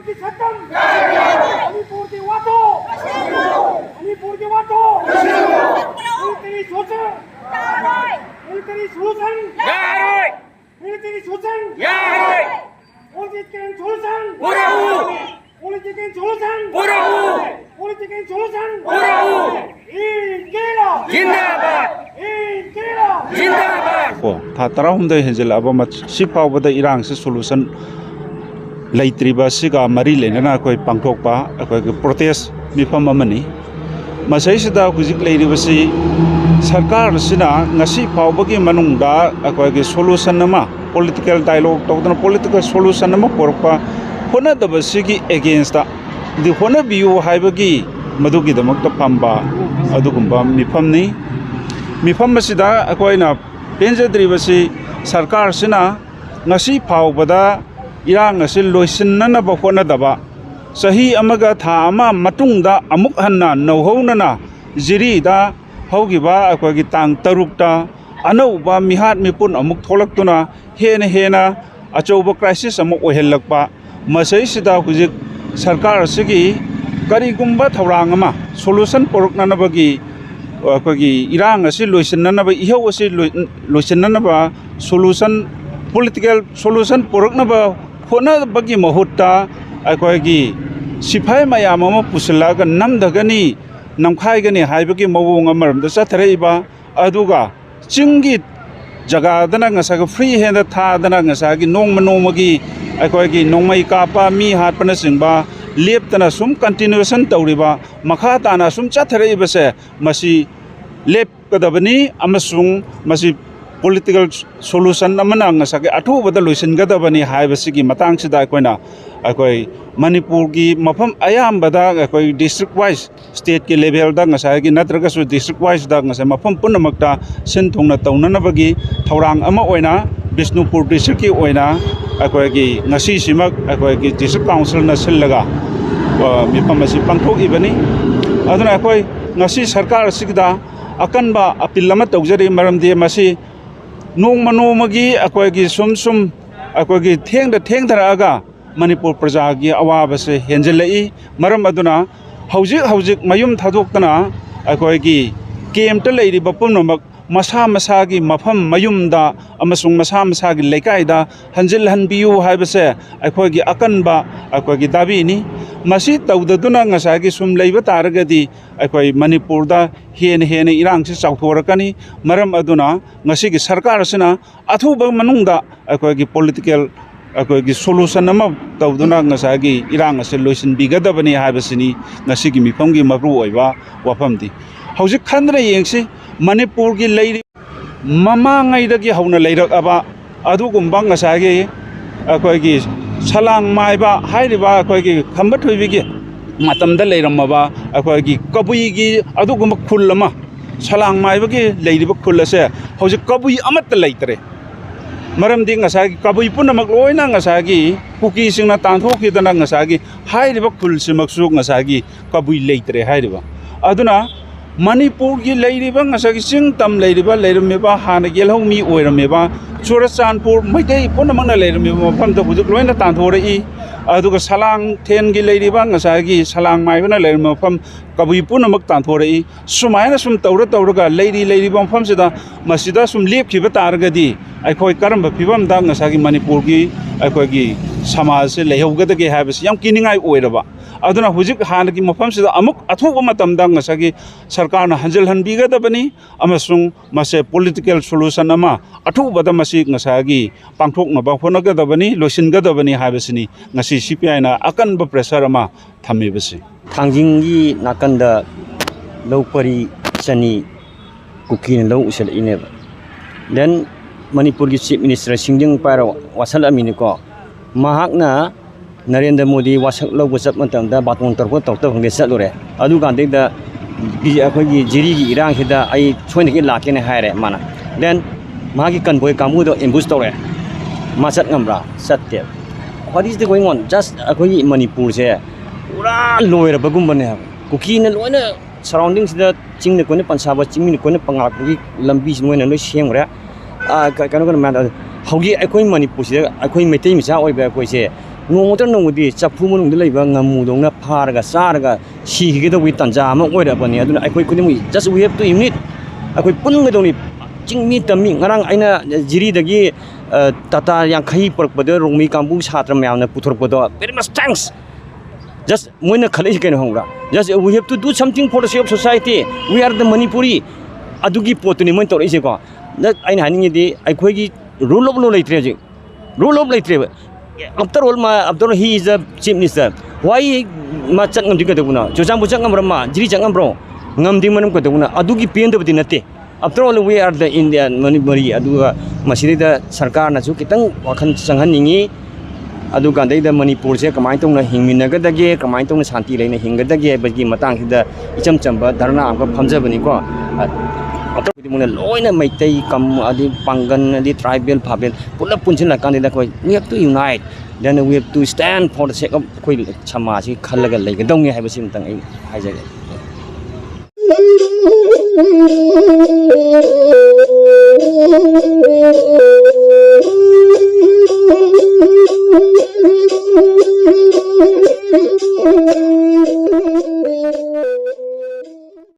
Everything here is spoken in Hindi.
की सत्तम मणिपुर की वाटो मणिपुर की वाटो मिलिट्री शोषण मिलिट्री शोषण मिलिट्री शोषण political solution political solution political solution जिंदाबाद जिंदाबाद को था तराहुमदे हेंजलाबा सिफावदा इरांग से सोल्यूशन लेत्रिबा सिगा मरी लेना कोई पांथोकपा अखोय प्रोटेस्ट मिफम अमनी मसैसिदा हुजिक लेरिबसी सरकार सिना ngasi फावबगी मनुंगदा अखोय सोल्यूशन अमा political dialogue तौदना political solution अमा पोरपा होनदबसिगी against the होना बियु हाइबगी मदुगी दमकता फंबा अदुगुंबा मिफमनी मिफम मसिदा अखोयना पेंजद्रिबसी सरकार सिना ngasi फावबदा इरांग असे लोइसिन्ननबा होनदबा सही अमगा था अमा मतुंगदा अमुक हन्ना नौहौनना जिरीदा हौगिबा अखोयगी तांग तरुकता अनौबा मिहात मिपुन अमुक थोलक्तुना हेना हेना अचौबा क्राइसिस अमुक ओहेलक्पा मसैसिदा हुजिक सरकार असिगी करिगुंबा थौरांग अमा सोल्यूशन पोरकननबगी अखोयगी इरांग असे लोइसिन्ननबा इहौ असे लोइसिन्ननबा सोल्यूशन political solution पोरकनबा होनबगी महुत्ता अखोयगी सिफाई मयाम अमा पुसलागा नमदगनी नमखाइगनी हाइबगी मवोंग अमरमदा चथरैबा अदुगा चिंगी जगादना ngasa फ्री हैंड थादना ngasa की नोंमगी अखोयगी नोंमै कापा मी हाटपना सिंबा लेपतना सुम कंटिन्यूएशन तौरिबा मखा ताना सुम चथरैबसे मसी लेपकदबनी अमसुंग मसी political solution amana ngasa के अथुबदा लोइसिनगदबनी हाइबसिगी मतंगसिदा अखोयना अखोय मणिपुर की मफम अयामबदा अखोय डिस्ट्रिक्ट वाइज स्टेट के लेवल दा ngasa की नत्रगसु डिस्ट्रिक्ट वाइज दा ngasa मफम पुनमकता सिनथोंगना तौननबगी थौरांग अमा ओइना बिष्णुपुर डिस्ट्रिक्ट की ओइना अखोय की ngasi सिमक अखोय की डिस्ट्रिक्ट काउंसिल न सिलगा मिफम असि पांथोकिबनी अदुना अखोय ngasi सरकार सिगदा अकनबा अपील अमा तौजरी मरमदे मसी नोंमगी अखोयगी सुम अखोयगी थेंगदरागा मणिपुर प्रजा की अवाब से हेंजलई मरम अदुना हौजिक मयुम थादोक्तना अखोयगी केम्ट लेरिबा पुनमक मसा मसा की मफम मयुमदा अमसुंग मसा मसा की लेकायदा हंजिल हनबियु हाइबसे अखोयगी अकनबा अखोयगी दाबीनी मसी तौददुना ngसागी सुम लेबा तारगदी अखोय मणिपुरदा हेन इरांग से चाउथोरकनी मरम अदुना ngasi की सरकार सिना अथुबा मनुंगदा अखोयगी पॉलिटिकल अखोयगी सोल्यूशन अमा तौदुना ngसागी इरांग से लोइसिन बिगदबनी हाइबसिनी ngasi की मिफमगी मरु ओइबा वाफमदी हौजिक खंद्र येंगसी मणिपुर की लेरी ममांगैदगी हौना लेरकअबा अदुगुंबा ngसागी अखोयगी सलांग माइबा हाइरिबा अखोयगी खंबा थुइबिगी मतमदा लेरमबा अखोयगी कबुईगी अदुगुंबा खुल अमा सलांग माइबगी लेरिबा खुल असे हौजिक कबुई अमत लेतरे मरमदी ngसागी कबुई पुनमक लोइना ngसागी कुकी सिंगना तांथोखिदना ngसागी हाइरिबा खुल सिमकसु ngसागी कबुई लेतरे हाइरिबा अदुना मणिपुर की लेरिबा ngसागी सिंग तम लेरिबा लेरमेबा हाना गेलहौमी ओइरमेबा चुरचानपुर मैतै पुनमकना लेरमेबा मफमदा हुजुक लोइना तांथोरई अदुगा सलांग थेन की लेरिबा ngसागी सलांग माइबना लेरम मफम कबुई पुनमक तांथोरई सुमायना सुम तौरगा लेरिबा मफमसिदा मसिदा सुम लेपखिबा तारगदी अखोय करम फिबमदा ngसागी मणिपुर की अखोयगी समाज से लेहौगदगे हाइबस याम किनिंगाई ओइरबा अदुना हुजिक हान की मफम से अमुक अथुब मतमदा ngसागी सरकार ना हंजल हनबिगदबनी अमसुंग मसे पॉलिटिकल सोल्यूशन अमा अथुबदा मसी ngसागी पांथोकनबा होनगदबनी लोसिनगदबनी हाइबसनी ngasi CPI ना अकनब प्रेशर अमा थमिबसी थांजिंगी नाकंदा लौपरी चनी कुकी लौ उसल इने देन मणिपुर की चीफ मिनिस्टर सिंजिंग पारो वासल अमिनको महाकना नरेंद्र मोदी वासक लौब चपमतंदा बातों तरको तौत होंगे चलुरे अदुगांदेदा अखोगी जिरीगी इरांगसिदा आई सोइनकी लाकेने हायरे माना देन मागी कन्वोय कामुदो एम्बुश तौरे माचत ngambra सत्य what is the going on just अखोगी मणिपुर से पूरा लोयरबगुंबने कुकी न लोइना सराउंडिंग सिदा चिंग कोने पंसाबा चिंग कोने पंगापुगी लंबी सिनोइना लो सेंगरे कनो कनो मान हौगी अखोई मणिपुर से अखोई मेतै मिसा ओइबा अखोई से Nomotan Nongudi, Chapumun Deliver, Namudona Parga, Sarga, she get away Tanjama, whatever. I could just we have to unit. I could put it only Jing the Ming, Arang Aina, Jiri the Gi, Tata Yankai Porkboder, Rumi Kambu, Hatramana, Puturpodo. Very much thanks. Just when a college can hunger. Just we have to do something for the sake of society. We are the Manipuri. Adugi Potunimento is a go. That I hanging the I quagi rule of later. Rule of later. After all, after he is the chief minister. Why Machangam Dikaduna? Josambusangam Rama, Jirisangam bro, Namdimanum Kaduna, Adugi Pient of the Nate. After all, we are the Indian Manipuri, Adua, Masida, Sarkar, Nazukitang, Wakan Sanganingi. Adukan the Manipur se Kamaitong Himinagadage, Kamaitong Santi Lane Hingadage, but Gimatang the Icham Chamba, Darna, Pamjabanico. After the Loina Maite, come Adi Pangan, the tribal puppet, pull up Punchina candidate. We have to unite. Then we have to stand for the sake of Quil Chamashi, Kalaga Lake. Don't have a symptom. Isaac.